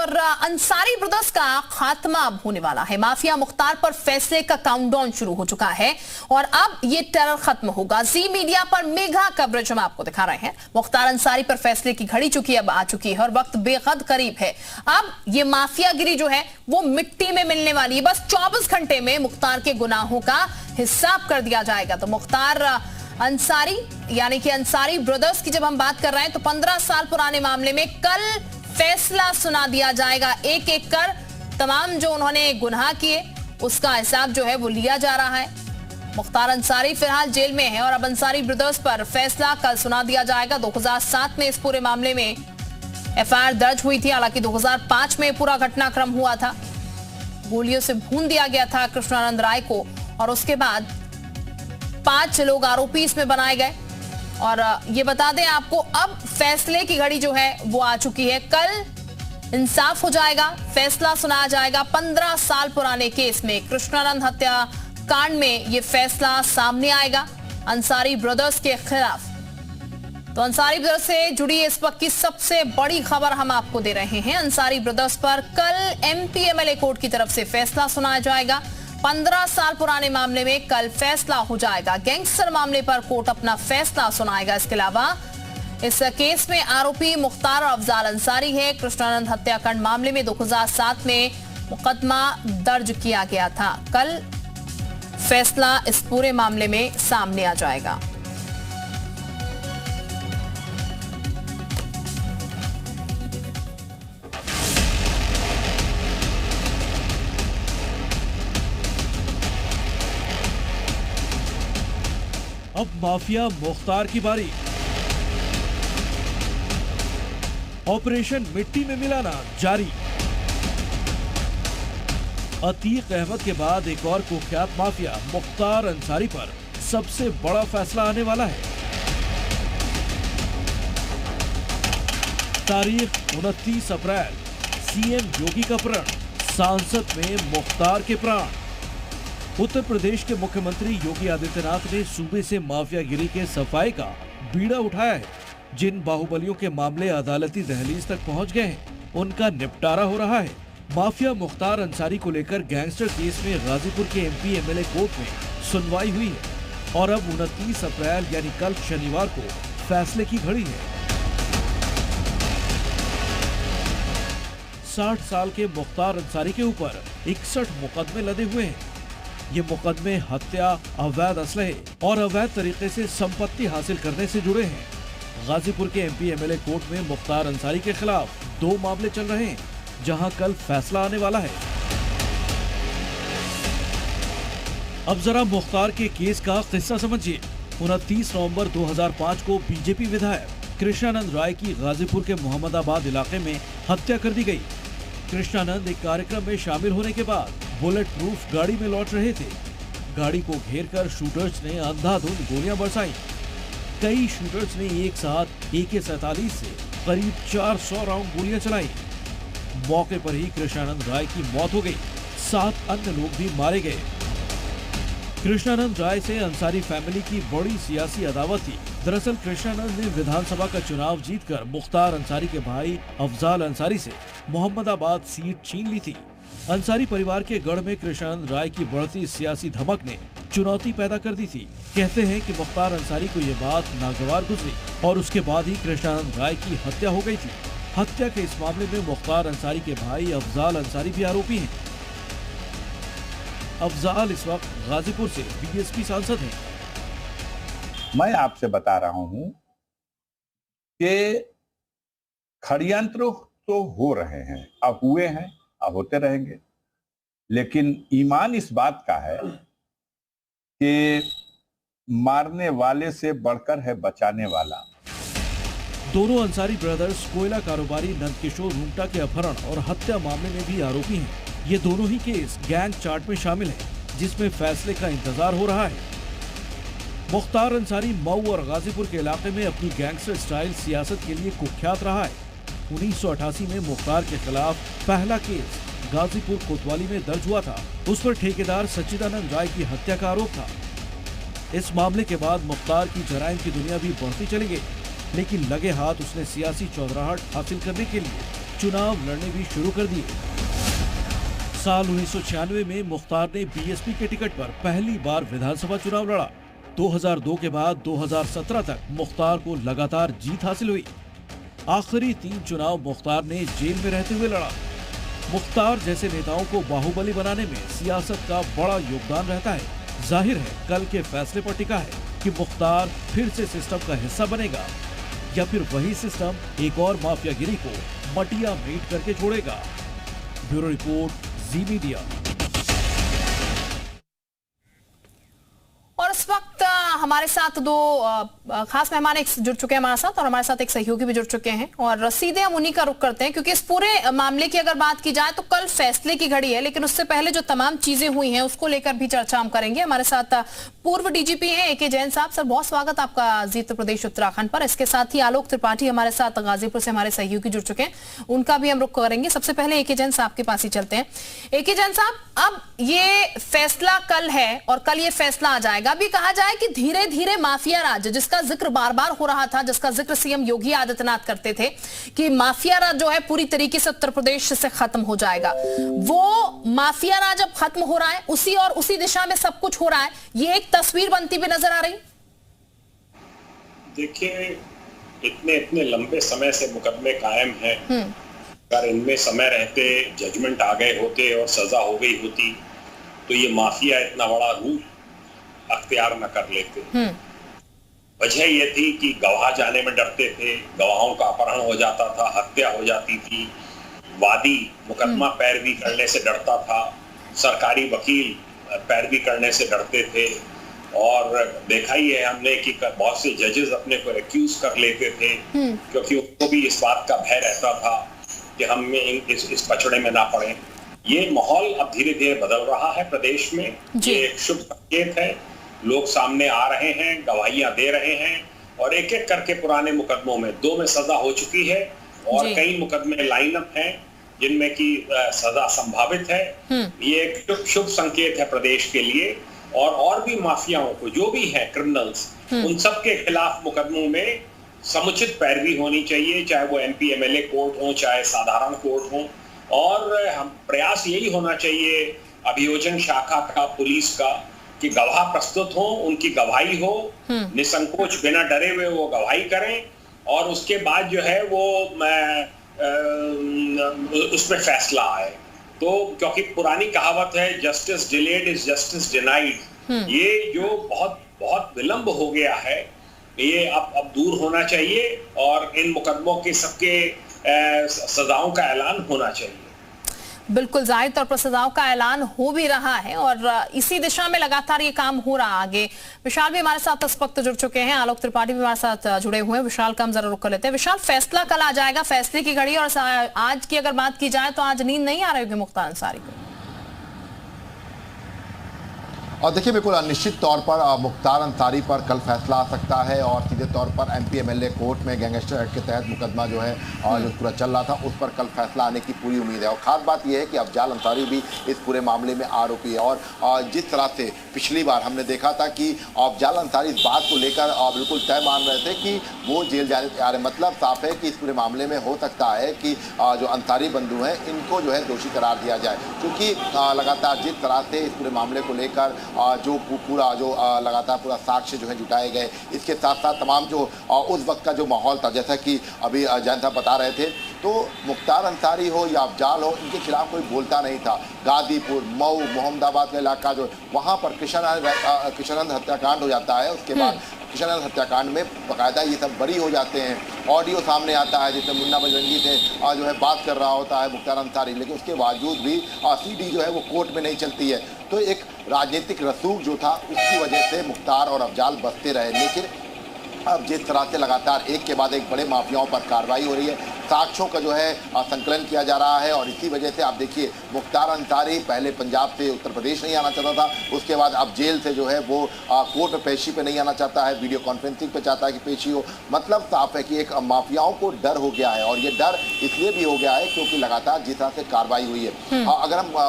और अंसारी ब्रदर्स का खात्मा अब होने वाला है। माफिया मुख्तार पर फैसले का काउंटडाउन शुरू हो चुका है और अब ये टेरर खत्म होगा। जी मीडिया पर मेगा कवरेज हम आपको दिखा रहे हैं। मुख्तार अंसारी पर फैसले की घड़ी चुकी अब आ चुकी है और वक्त बेहद करीब है। अब ये माफियागिरी जो है वो मिट्टी में मिलने वाली है। बस 24 घंटे में मुख्तार के गुनाहों का हिसाब कर दिया जाएगा। तो मुख्तार अंसारी यानी कि अंसारी ब्रदर्स की जब हम बात कर रहे हैं तो 15 साल पुराने मामले में कल फैसला सुना दिया जाएगा। एक एक कर तमाम जो उन्होंने गुनाह किए उसका हिसाब जो है वो लिया जा रहा है। मुख्तार अंसारी फिलहाल जेल में है और अब अंसारी ब्रदर्स पर फैसला कल सुना दिया जाएगा। 2007 में इस पूरे मामले में एफआईआर दर्ज हुई थी। हालांकि 2005 में पूरा घटनाक्रम हुआ था। गोलियों से भून दिया गया था कृष्णानंद राय को और उसके बाद 5 लोग आरोपी इसमें बनाए गए। और ये बता दें आपको, अब फैसले की घड़ी जो है वो आ चुकी है। कल इंसाफ हो जाएगा, फैसला सुनाया जाएगा। 15 साल पुराने केस में, कृष्णानंद हत्या कांड में ये फैसला सामने आएगा अंसारी ब्रदर्स के खिलाफ। तो अंसारी ब्रदर्स से जुड़ी इस वक्त की सबसे बड़ी खबर हम आपको दे रहे हैं। अंसारी ब्रदर्स पर कल एमपी एमएलए कोर्ट की तरफ से फैसला सुनाया जाएगा। 15 साल पुराने मामले में कल फैसला हो जाएगा। गैंगस्टर मामले पर कोर्ट अपना फैसला सुनाएगा। इसके अलावा इस केस में आरोपी मुख्तार और अफजाल अंसारी है। कृष्णानंद हत्याकांड मामले में 2007 में मुकदमा दर्ज किया गया था। कल फैसला इस पूरे मामले में सामने आ जाएगा। अब माफिया मुख्तार की बारी। ऑपरेशन मिट्टी में मिलाना जारी। अतीक अहमद के बाद एक और कुख्यात माफिया मुख्तार अंसारी पर सबसे बड़ा फैसला आने वाला है। तारीख 29 अप्रैल, सीएम योगी का प्रण, सांसद में मुख्तार के प्राण। उत्तर प्रदेश के मुख्यमंत्री योगी आदित्यनाथ ने सूबे से माफियागिरी के सफाई का बीड़ा उठाया है। जिन बाहुबलियों के मामले अदालती दहलीज तक पहुंच गए हैं, उनका निपटारा हो रहा है। माफिया मुख्तार अंसारी को लेकर गैंगस्टर केस में गाजीपुर के एमपी एमएलए कोर्ट में सुनवाई हुई है और अब 29 अप्रैल यानी कल शनिवार को फैसले की घड़ी है। 60 साल के मुख्तार अंसारी के ऊपर 61 मुकदमे लदे हुए हैं। ये मुकदमे हत्या, अवैध असलहे और अवैध तरीके से संपत्ति हासिल करने से जुड़े हैं। गाजीपुर के एमपी एमएलए कोर्ट में मुख्तार अंसारी के खिलाफ 2 मामले चल रहे हैं, जहां कल फैसला आने वाला है। अब जरा मुख्तार के केस का किस्सा समझिए। 29 नवंबर 2005 को बीजेपी विधायक कृष्णानंद राय की गाजीपुर के मोहम्मदाबाद इलाके में हत्या कर दी गई। कृष्णानंद एक कार्यक्रम में शामिल होने के बाद बुलेट प्रूफ गाड़ी में लौट रहे थे। गाड़ी को घेरकर शूटर्स ने अंधाधुंध गोलियां बरसाई। कई शूटर्स ने एक साथ AK-47 से करीब 400 राउंड गोलियां चलाई। मौके पर ही कृष्णानंद राय की मौत हो गई। 7 अन्य लोग भी मारे गए। कृष्णानंद राय से अंसारी फैमिली की बड़ी सियासी अदावत थी। दरअसल कृष्णानंद ने विधानसभा का चुनाव जीतकर मुख्तार अंसारी के भाई अफजाल अंसारी से मोहम्मदाबाद सीट छीन ली थी। अंसारी परिवार के गढ़ में कृष्णानंद राय की बढ़ती सियासी धमक ने चुनौती पैदा कर दी थी। कहते हैं कि मुख्तार अंसारी को ये बात नागवार गुजरी और उसके बाद ही कृष्णानंद राय की हत्या हो गई थी। हत्या के इस मामले में मुख्तार अंसारी के भाई अफजाल अंसारी भी आरोपी हैं। अफजाल इस वक्त गाजीपुर से बीएसपी सांसद हैं। मैं आपसे बता रहा हूं कि षड्यंत्र तो हो रहे हैं, अब हुए हैं, अब होते रहेंगे, लेकिन ईमान इस बात का है कि मारने वाले से बढ़कर है बचाने वाला। दोनों अंसारी ब्रदर्स कोयला कारोबारी नंदकिशोर रूंगटा के अपहरण और हत्या मामले में भी आरोपी हैं। ये दोनों ही केस गैंग चार्ट में शामिल हैं, जिसमें फैसले का इंतजार हो रहा है। मुख्तार अंसारी मऊ और गाजीपुर के इलाके में अपनी गैंगस्टर स्टाइल सियासत के लिए कुख्यात रहा है। 1988 में मुख्तार के खिलाफ पहला केस गाजीपुर कोतवाली में दर्ज हुआ था। उस पर ठेकेदार सच्चिदानंद राय की हत्या का आरोप था। इस मामले के बाद मुख्तार की जराइम की दुनिया भी बढ़ती चली गई, लेकिन लगे हाथ उसने सियासी चौधराहट हासिल करने के लिए चुनाव लड़ने भी शुरू कर दिए। साल 1996 में मुख्तार ने बीएसपी के टिकट पर पहली बार विधानसभा चुनाव लड़ा। 2002 के बाद 2017 तक मुख्तार को लगातार जीत हासिल हुई। आखिरी 3 चुनाव मुख्तार ने जेल में रहते हुए लड़ा। मुख्तार जैसे नेताओं को बाहुबली बनाने में सियासत का बड़ा योगदान रहता है। जाहिर है कल के फैसले पर टिका है कि मुख्तार फिर से सिस्टम का हिस्सा बनेगा या फिर वही सिस्टम एक और माफियागिरी को मटिया मेट करके छोड़ेगा। ब्यूरो रिपोर्ट, जी मीडिया। और इस वक्त हमारे साथ 2 खास मेहमान जुड़ चुके हैं हमारे साथ, और हमारे साथ एक सहयोगी भी जुड़ चुके हैं, और सीधे हम उन्हीं का रुख करते हैं क्योंकि इस पूरे मामले की अगर बात की जाए तो कल फैसले की घड़ी है, लेकिन उससे पहले जो तमाम चीजें हुई हैं उसको लेकर भी चर्चा हम करेंगे। हमारे साथ पूर्व डीजीपी हैं एके जैन साहब। सर, बहुत स्वागत आपका जी उत्तर प्रदेश उत्तराखंड पर। इसके साथ ही आलोक त्रिपाठी हमारे साथ गाजीपुर से हमारे सहयोगी जुड़ चुके हैं, उनका भी हम रुख करेंगे। सबसे पहले एके जैन साहब के पास ही चलते हैं। एके जैन साहब, अब ये फैसला कल है और कल ये फैसला आ जाएगा। अभी कहा जाए कि धीरे धीरे माफिया राज, जिसका जिक्र बार बार हो रहा था, जिसका जिक्र सीएम योगी आदित्यनाथ करते थे कि माफिया राज जो है पूरी तरीके से उत्तर प्रदेश से खत्म हो जाएगा, वो माफिया राज अब खत्म हो रहा है, उसी दिशा में सब कुछ हो रहा है। ये एक तस्वीर बनती हुई नजर आ रही। देखिए, इतने लंबे समय से मुकदमे कायम हैं। अगर इनमें समय रहते जजमेंट आ गए होते और सजा हो गई होती तो ये माफिया इतना बड़ा रूप अख्तियार न कर लेते। वजह ये थी कि गवाह जाने में डरते थे, गवाहों का अपहरण हो जाता था, हत्या हो जाती थी, वादी मुकदमा पैरवी करने से डरता था, सरकारी वकील पैरवी करने से डरते थे, और देखा ही है हमने कि बहुत से जजेस अपने को एक्यूज कर लेते थे क्योंकि उनको भी इस बात का भय रहता था कि हम इस पचड़े में ना पड़े। ये माहौल अब धीरे धीरे बदल रहा है प्रदेश में। ये एक शुभ संकेत है। लोग सामने आ रहे हैं, गवाहियां दे रहे हैं, और एक एक करके पुराने मुकदमों में 2 में सजा हो चुकी है और कई मुकदमे लाइन अप हैं जिनमें की सजा संभावित है। ये एक शुभ संकेत है प्रदेश के लिए, और भी माफियाओं को जो भी है क्रिमिनल्स, उन सब के खिलाफ मुकदमों में समुचित पैरवी होनी चाहिए, चाहे वो MP MLA कोर्ट हो, चाहे साधारण कोर्ट हो, और हम प्रयास यही होना चाहिए अभियोजन शाखा का, पुलिस का, कि गवाह प्रस्तुत हो, उनकी गवाही हो, निसंकोच बिना डरे हुए वो गवाही करें, और उसके बाद जो है वो उसमें फैसला आए। तो क्योंकि पुरानी कहावत है justice delayed is justice denied, ये जो बहुत विलंब हो गया है, ये अब दूर होना चाहिए और इन मुकदमों के सबके सजाओं का ऐलान होना चाहिए। बिल्कुल, जाहिर तौर पर सजाओं का ऐलान हो भी रहा है और इसी दिशा में लगातार ये काम हो रहा आगे। विशाल भी हमारे साथ इस वक्त जुड़ चुके हैं, आलोक त्रिपाठी भी हमारे साथ जुड़े हुए हैं। विशाल का हम जरा रुक कर लेते हैं। विशाल, फैसला कल आ जाएगा, फैसले की घड़ी, और आज की अगर बात की जाए तो आज नींद नहीं आ रही होगी मुख्तार अंसारी को। और देखिए, बिल्कुल निश्चित तौर पर मुख्तार अंसारी पर कल फैसला आ सकता है, और सीधे तौर पर MP MLA कोर्ट में गैंगस्टर एक्ट के तहत मुकदमा जो है जो पूरा चल रहा था, उस पर कल फैसला आने की पूरी उम्मीद है। और खास बात यह है कि अफजाल अंसारी भी इस पूरे मामले में आरोपी है, और जिस तरह से पिछली बार हमने देखा था कि अफजाल अंसारी इस बात को लेकर बिल्कुल तय मान रहे थे कि वो जेल जाने तैयार है। मतलब साफ है कि इस पूरे मामले में हो सकता है कि जो अंसारी बंधु हैं इनको जो है दोषी करार दिया जाए, क्योंकि लगातार जिस तरह से इस पूरे मामले को लेकर जो पूरा लगातार पूरा साक्ष्य जो है जुटाए गए, इसके साथ साथ तमाम जो उस वक्त का जो माहौल था, जैसा कि अभी जैन साहब बता रहे थे, तो मुख्तार अंसारी हो या अफजाल हो, इनके खिलाफ कोई बोलता नहीं था। गाजीपुर, मऊ, मोहम्मदाबाद का इलाका जो वहाँ पर कृष्णानंद हत्याकांड हो जाता है, उसके बाद कृष्णानंद हत्याकांड में बाकायदा ये सब बरी हो जाते हैं। ऑडियो सामने आता है जिसमें मुन्ना बजरंगी से जो है बात कर रहा होता है मुख्तार अंसारी, लेकिन उसके बावजूद भी CD जो है वो कोर्ट में नहीं चलती है। तो एक राजनीतिक रसूख जो था उसकी वजह से मुख्तार और अफजाल बचते रहे। लेकिन अब जिस तरह से लगातार एक के बाद एक बड़े माफियाओं पर कार्रवाई हो रही है, साक्ष्यों का जो है संकलन किया जा रहा है, और इसी वजह से आप देखिए मुख्तार अंसारी पहले पंजाब से उत्तर प्रदेश नहीं आना चाहता था, उसके बाद अब जेल से जो है वो कोर्ट में पेशी पे नहीं आना चाहता है, वीडियो कॉन्फ्रेंसिंग पे चाहता है कि पेशी हो। मतलब साफ है कि एक माफियाओं को डर हो गया है, और ये डर इसलिए भी हो गया है क्योंकि लगातार जिस तरह से कार्रवाई हुई है। अगर हम